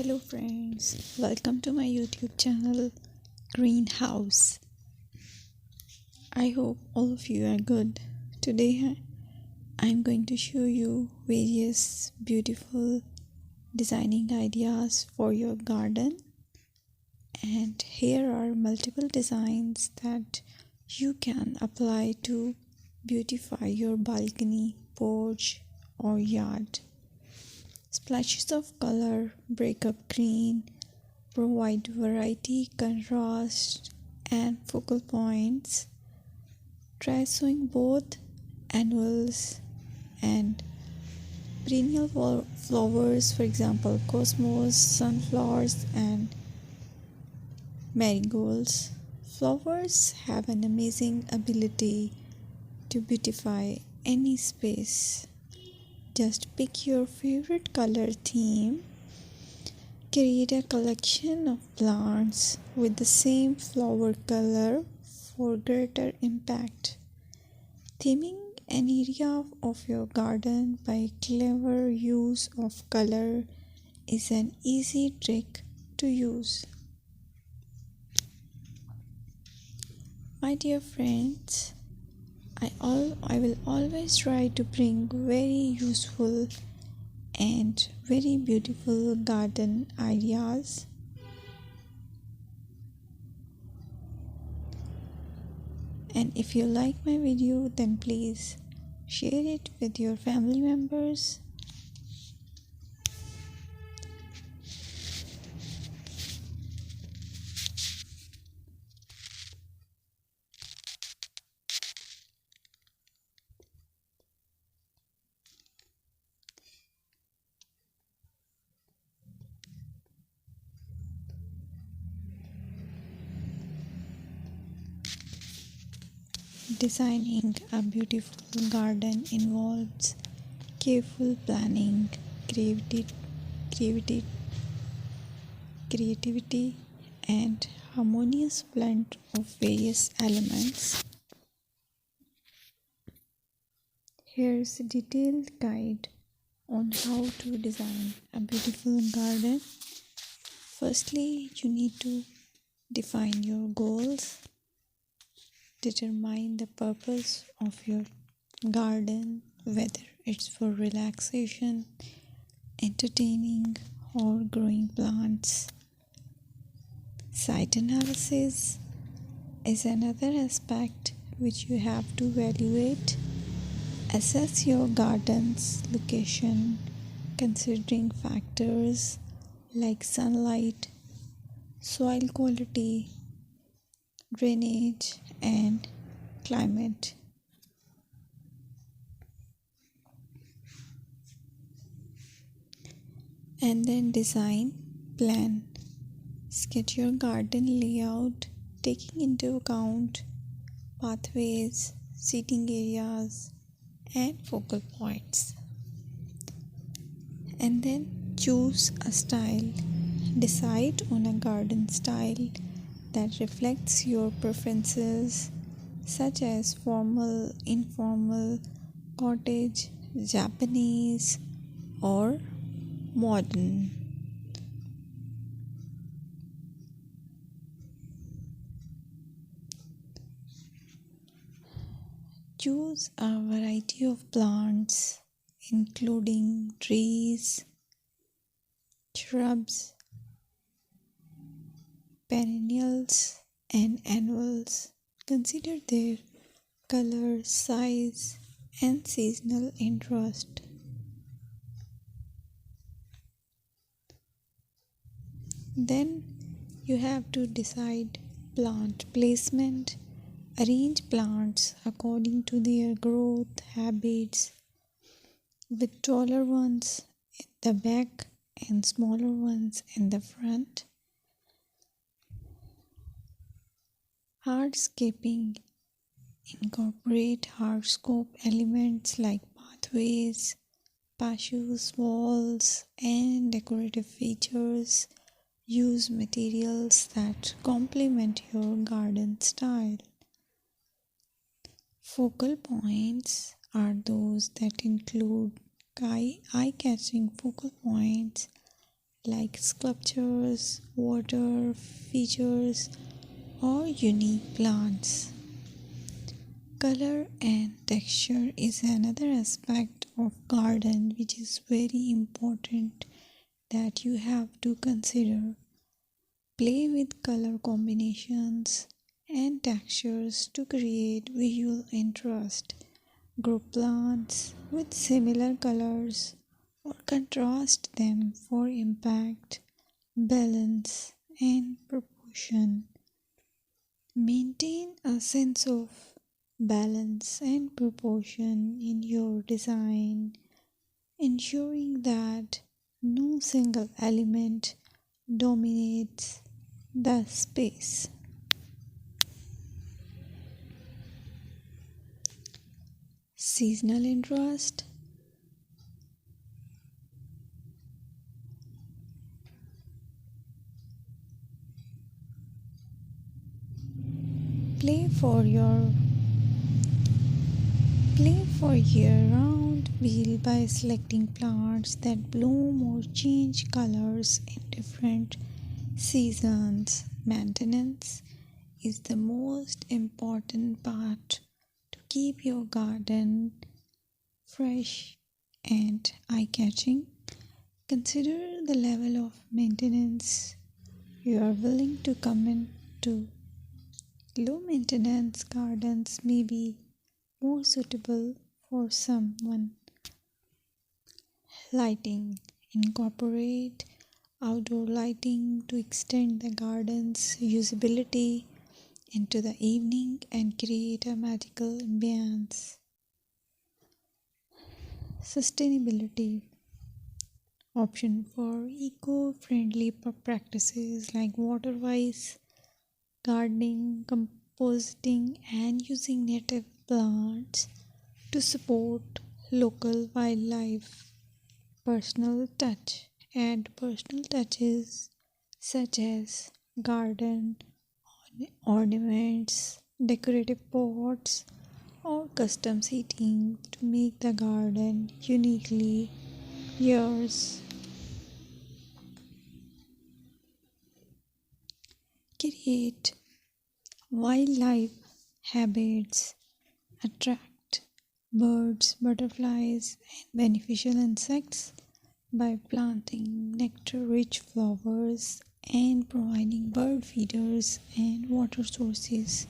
Hello friends, welcome to my YouTube channel Greenhouse. I hope all of you are good. Today I'm going to show you various beautiful designing ideas for your garden, and here are multiple designs that you can apply to beautify your balcony, porch or yard. Splashes of color break up green, provide variety, contrast, and focal points. Try sowing both annuals and perennial flowers, for example, cosmos, sunflowers, and marigolds. Flowers have an amazing ability to beautify any space. Just pick your favorite color theme. Create a collection of plants with the same flower color for greater impact. Theming an area of your garden by clever use of color is an easy trick to use. My dear friends, I will always try to bring very useful and very beautiful garden ideas. And if you like my video, then please share it with your family members. Designing a beautiful garden involves careful planning, creativity, creativity, and harmonious blend of various elements. Here's a detailed guide on how to design a beautiful garden. Firstly, you need to define your goals. Determine the purpose of your garden, whether it's for relaxation, entertaining, or growing plants. Site analysis is another aspect which you have to evaluate. Assess your garden's location, considering factors like sunlight, soil quality, drainage, and climate. And then design, plan. Sketch your garden layout, taking into account pathways, seating areas, and focal points. And then choose a style. Decide on a garden style that reflects your preferences, such as formal, informal, cottage, Japanese, or modern. Choose a variety of plants, including trees, shrubs, perennials, and annuals. Consider their color, size, and seasonal interest. Then you have to decide plant placement. Arrange plants according to their growth habits, with taller ones in the back and smaller ones in the front. Hardscaping. Incorporate hardscape elements like pathways, patios, walls, and decorative features. Use materials that complement your garden style. Focal points are those that include eye-catching focal points like sculptures, water features, or unique plants. Color and texture is another aspect of garden which is very important that you have to consider. Play with color combinations and textures to create visual interest. Group plants with similar colors or contrast them for impact, balance, and proportion. Maintain a sense of balance and proportion in your design, ensuring that no single element dominates the space. Seasonal interest. Play for your Play for year-round wheel by selecting plants that bloom or change colors in different seasons. Maintenance is the most important part to keep your garden fresh and eye-catching. Consider the level of maintenance you are willing to commit to. Low maintenance gardens may be more suitable for someone. Lighting. Incorporate outdoor lighting to extend the garden's usability into the evening and create a magical ambience. Sustainability. Option for eco-friendly practices like water-wise gardening, composting, and using native plants to support local wildlife. Personal touch. Add personal touches such as garden ornaments, decorative pots, or custom seating to make the garden uniquely yours. Create wildlife habits. Attract birds, butterflies, and beneficial insects by planting nectar-rich flowers and providing bird feeders and water sources.